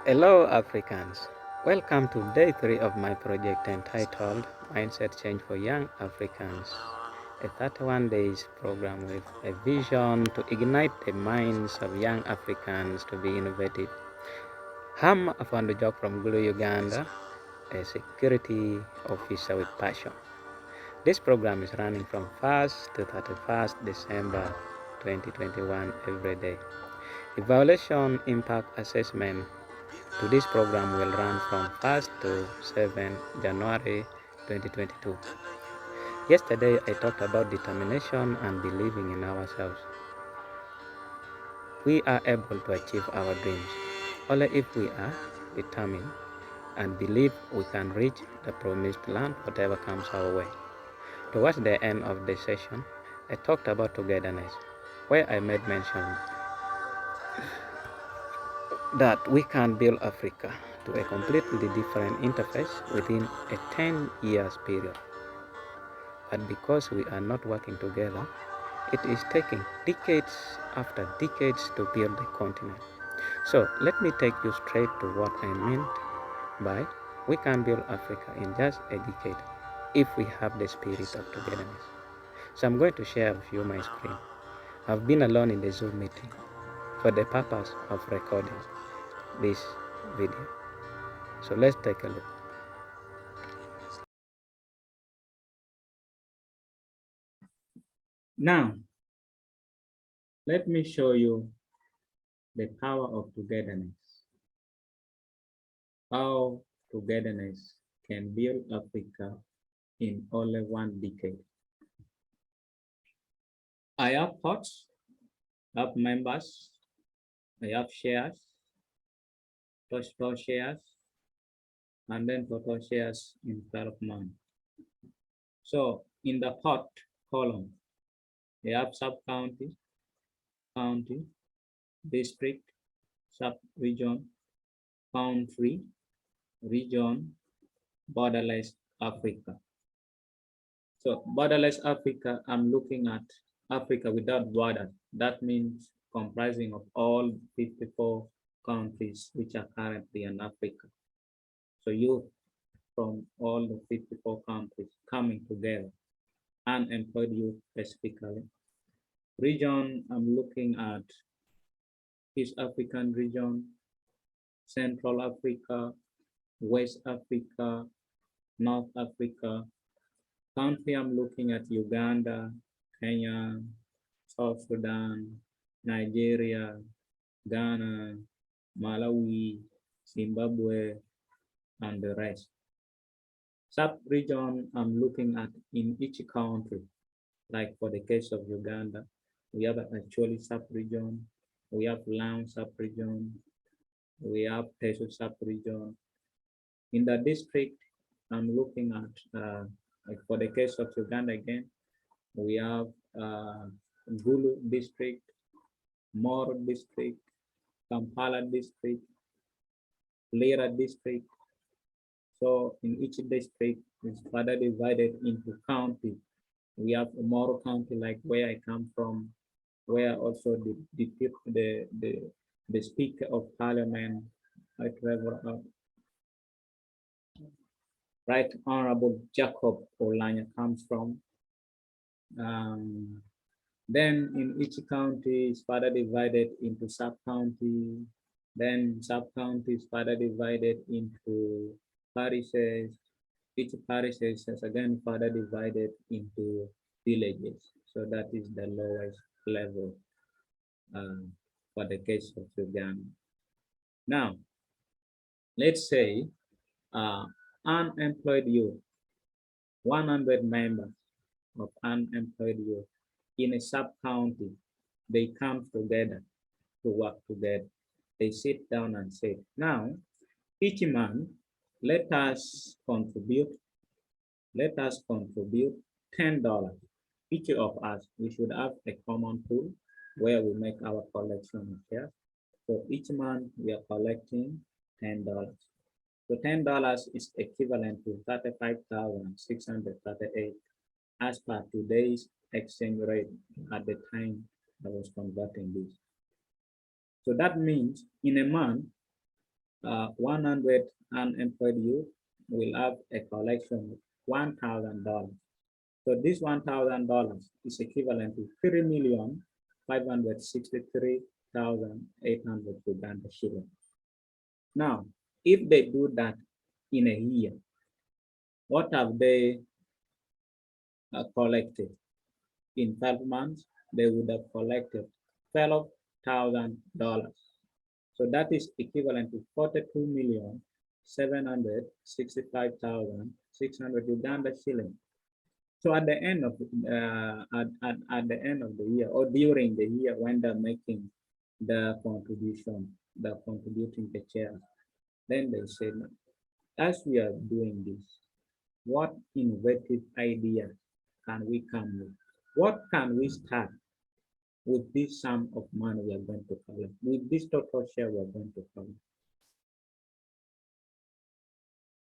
Hello, Africans. Welcome to day 3 of my project entitled Mindset Change for Young Africans, a 31 days program with a vision to ignite the minds of young Africans to be innovative. I'm Afande Ojok from Gulu Uganda, a security officer with passion. This program is running from 1st to 31st December 2021 every day. Evaluation impact assessment to this program will run from 1st to 7th January 2022. Yesterday, I talked about determination and believing in ourselves. We are able to achieve our dreams only if we are determined and believe we can reach the promised land, whatever comes our way. Towards the end of the session, I talked about togetherness, where I made mention that we can build Africa to a completely different interface within a 10 years period. But because we are not working together, it is taking decades after decades to build the continent. So let me take you straight to what I meant by we can build Africa in just a decade if we have the spirit of togetherness. So I'm going to share with you my screen. I've been alone in the Zoom meeting for the purpose of recording this video. So let's take a look. Now, let me show you the power of togetherness. How togetherness can build Africa in only one decade. I have thoughts, I have members, I have shares, total shares, and then total shares in 12 months. So in the pot column, we have sub-county, county, district, sub-region, country, region, borderless Africa. So borderless Africa, I'm looking at Africa without borders. That means comprising of all 54 countries which are currently in Africa. So youth from all the 54 countries coming together, unemployed youth specifically. Region, I'm looking at East African region, Central Africa, West Africa, North Africa. Country, I'm looking at Uganda, Kenya, South Sudan, Nigeria, Ghana, Malawi, Zimbabwe, and the rest. Sub-region, I'm looking at in each country. Like for the case of Uganda, we have actually sub-region, we have Lamu sub-region, we have Teso sub-region. In the district, I'm looking at, like for the case of Uganda again, we have Gulu district, Moro district, Kampala district, Lira district. So in each district is further divided into counties. We have Moro County, like where I come from, where also the Speaker of Parliament, Right Honorable Jacob Olanya comes from. Then in each county is further divided into sub-county. Then sub-county is further divided into parishes. Each parish is again further divided into villages. So that is the lowest level for the case of Uganda. Now, let's say unemployed youth, 100 members of unemployed youth in a sub-county, they come together to work together. They sit down and say, now, each month, let us contribute $10. Each of us, we should have a common pool where we make our collection of shares. So each month we are collecting $10. So $10 is equivalent to 35,638 as per today's exchange rate at the time I was converting this. So that means in a month, 100 unemployed youth will have a collection of $1,000. So this $1,000 is equivalent to 3,563,800 Uganda shillings. Now, if they do that in a year, what have they collected? In 12 months, they would have collected $12,000. So that is equivalent to 42,765,600 Uganda shillings. So at the end of at the end of the year or during the year when they're making the contribution, they're contributing the share, then they say, as we are doing this, what innovative ideas can we come with? What can we start with this sum of money we are going to collect, with this total share we are going to collect,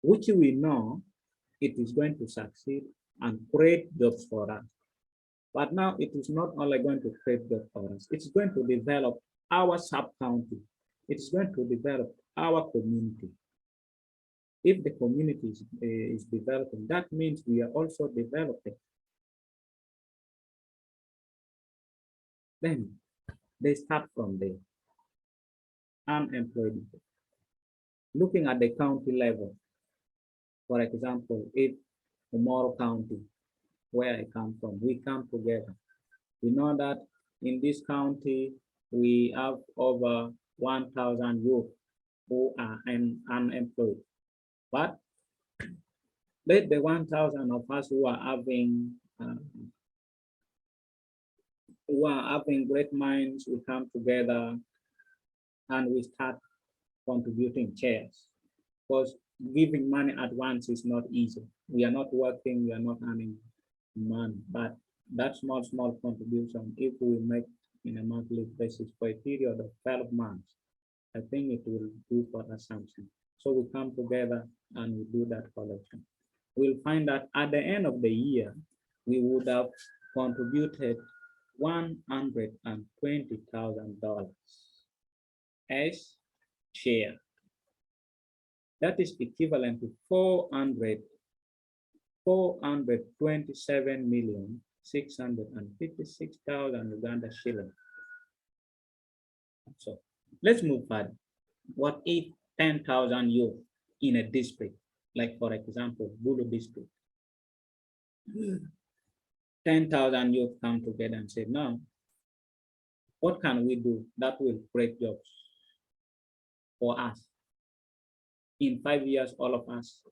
which we know it is going to succeed and create jobs for us. But now it is not only going to create jobs for us, it's going to develop our sub-county. It's going to develop our community. If the community is developing, that means we are also developing. Then they start from there. Unemployed. Looking at the county level, for example, if Tomorrow County, where I come from, we come together. We know that in this county, we have over 1,000 youth who are unemployed. But let the 1,000 of us who are having great minds, we come together and we start contributing chairs. Because giving money at once is not easy. We are not working, we are not earning money, but that small contribution, if we make in a monthly basis for a period of 12 months, I think it will do for us something. So we come together and we do that collection. We'll find that at the end of the year, we would have contributed $120,000 as share. That is equivalent to 427,656,000 Uganda shillings. So let's move further. What if 10,000 youth in a district, like for example, Gulu district, 10,000 youth come together and say, no, what can we do that will create jobs for us? In 5 years, all of us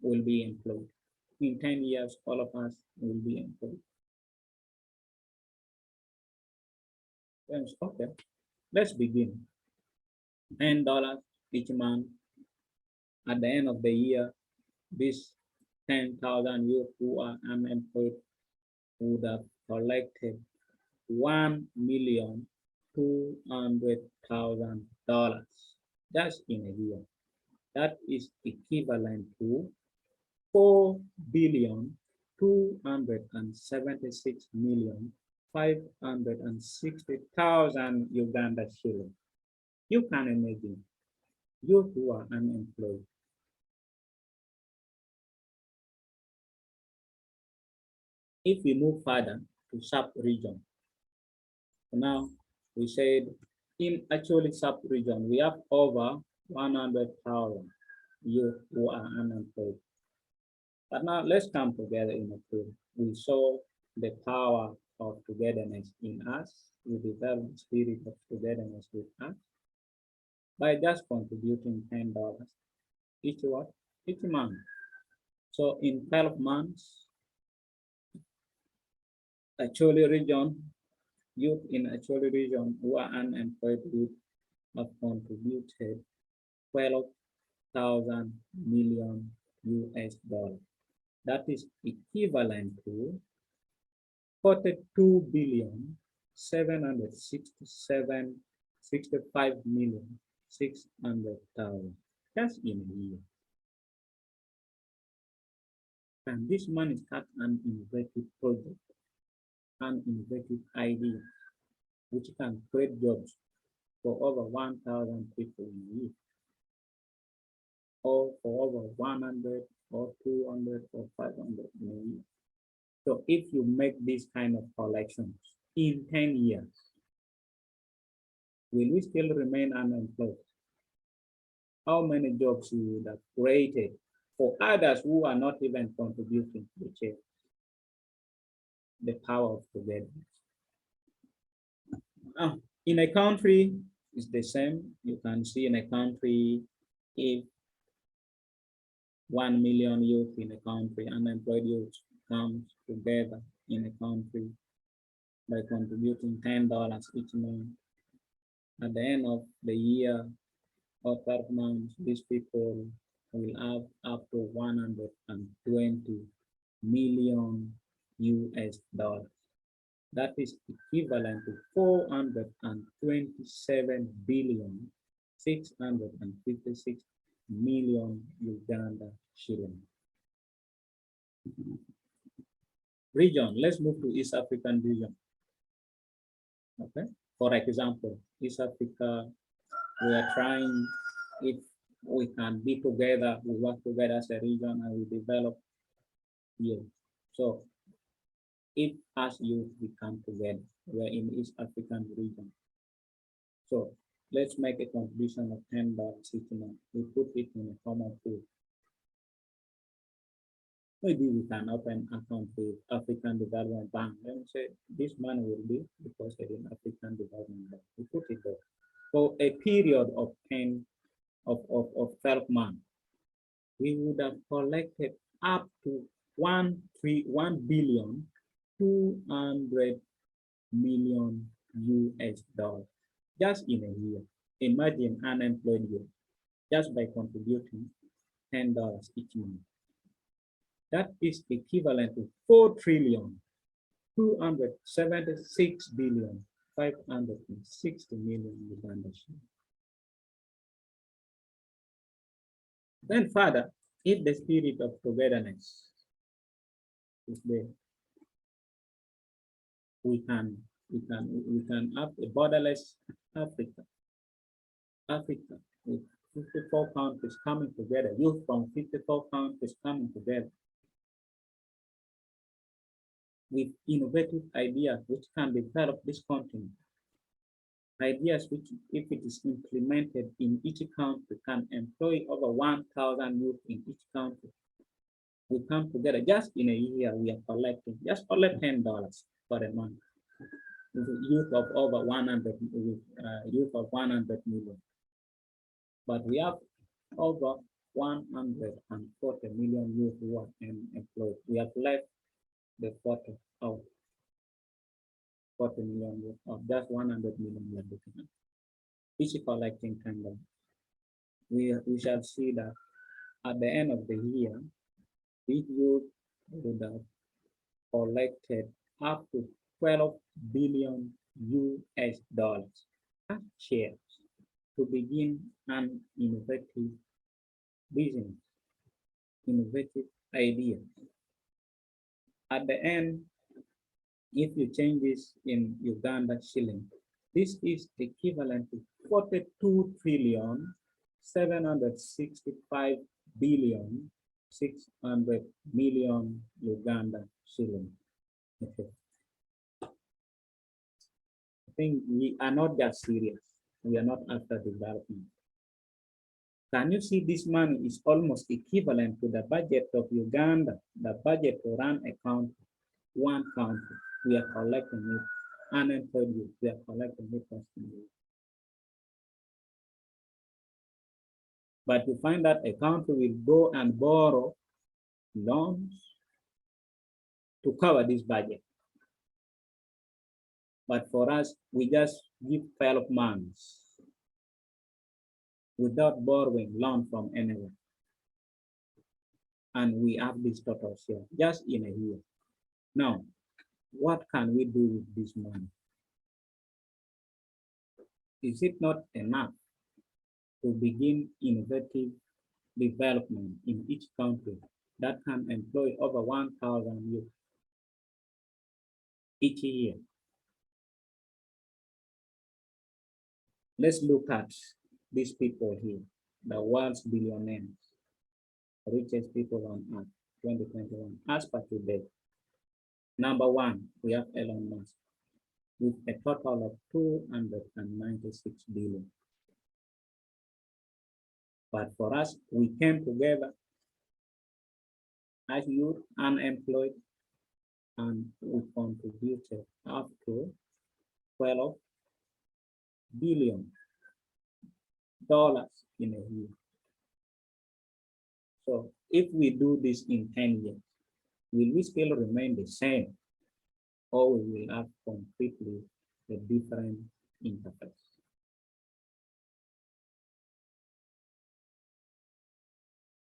will be employed. In 10 years, all of us will be employed. Okay, let's begin. $10 each month. At the end of the year, this 10,000 youth who are unemployed would have collected $1,200,000 just in a year. That is equivalent to 4,276,560,000 Uganda shillings. You can imagine, you who are unemployed. If we move further to sub-region, now we said in actually sub-region, we have over 100,000 youth who are unemployed. But now let's come together in a group. We saw the power of togetherness in us. We develop the spirit of togetherness with us by just contributing $10 each month. So in 12 months, actually region, youth in actually region who are unemployed youth have contributed 12,000 million US dollars. That is equivalent to 42,765,600,000 just in a year. And this money start an innovative project, an innovative idea, which can create jobs for over 1,000 people in a year, or for over 100 or 200 or 500 in a year. So if you make this kind of collections in 10 years, will we still remain unemployed? How many jobs you would have created for others who are not even contributing to the change? The power of togetherness. In a country, it's the same. You can see in a country, if 1 million youth in a country, unemployed youth, comes together in a country by contributing $10 each month. At the end of the year or 12 months, these people will have up to 120 million US dollars. That is equivalent to 427 billion 656 million Uganda shilling. Region, let's move to East African region. Okay, for example, East Africa, we are trying, if we can be together, we work together as a region and we develop here. So if as youth we come together, we're in East African region. So let's make a contribution of $10 each month. We put it in a common pool. Maybe we can open an account with African Development Bank and say this money will be deposited in African Development Bank. We put it there for a period of 12 months. We would have collected up to 1,200 million US dollars just in a year. Imagine unemployed youth just by contributing $10 each month. That is equivalent to 4,276,560 million Uganda shillings. Then further, if the spirit of togetherness is there, we can have a borderless Africa. Africa with 54 countries coming together, youth from 54 countries coming together with innovative ideas which can develop this continent. Ideas which, if it is implemented in each country, can employ over 1,000 youth in each country. We come together just in a year, we are collecting, just collect $10 for a month. Youth of over 100, youth of 100 million. But we have over 140 million youth who are employed. We have left the 40 out. 40 million youth of just 100 million we are looking at. Each collecting $10. We shall see that at the end of the year, each youth would have collected up to 12 billion US dollars as shares to begin an innovative business, innovative ideas. At the end, if you change this in Uganda shilling, this is equivalent to 42 trillion 765 billion 600 million Uganda shilling. Okay. I think we are not that serious. We are not after development. Can you see this money is almost equivalent to the budget of Uganda, the budget to run a country, one country. We are collecting it, unemployed youth, we are collecting it personally. But you find that a country will go and borrow loans to cover this budget. But for us, we just give 12 months without borrowing loan from anyone. And we have this total share just in a year. Now, what can we do with this money? Is it not enough to begin innovative development in each country that can employ over 1,000 youth each year? Let's look at these people here, the world's billionaires, richest people on earth, 2021, as per today. Number one, we have Elon Musk with a total of 296 billion. But for us, we came together as youth, unemployed, and we contributed up to 12 billion dollars in a year. So if we do this in 10 years, will we still remain the same, or we will have completely a different interface?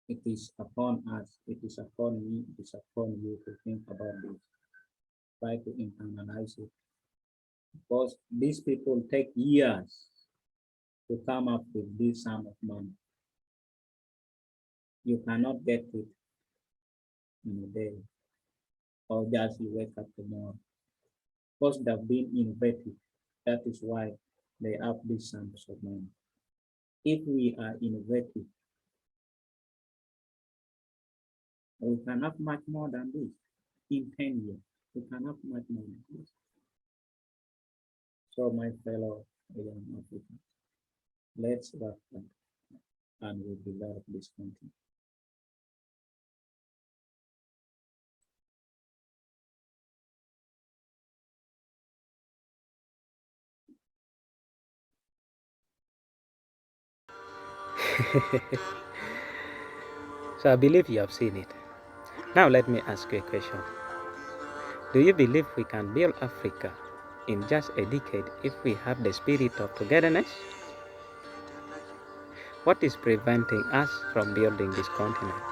It is upon us, it is upon me, it is upon you to think about this, try to internalize it, because these people take years to come up with this sum of money. You cannot get it in a day, or just you wake up tomorrow, because they've been innovative. That is why they have these sums of money. If we are innovative, we can have much more than this in 10 years. We can have much more than this. So my fellow young Africans, let's work on and we develop this country. So I believe you have seen it. Now let me ask you a question. Do you believe we can build Africa in just a decade if we have the spirit of togetherness? What is preventing us from building this continent?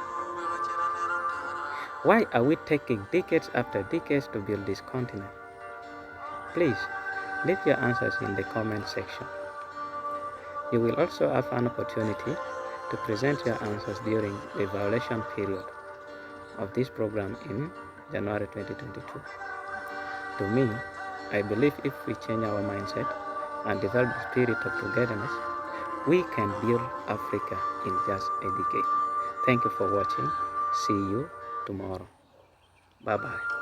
Why are we taking decades after decades to build this continent? Please, leave your answers in the comment section. You will also have an opportunity to present your answers during the evaluation period of this program in January 2022. To me, I believe if we change our mindset and develop the spirit of togetherness, we can build Africa in just a decade. Thank you for watching. See you tomorrow. Bye-bye.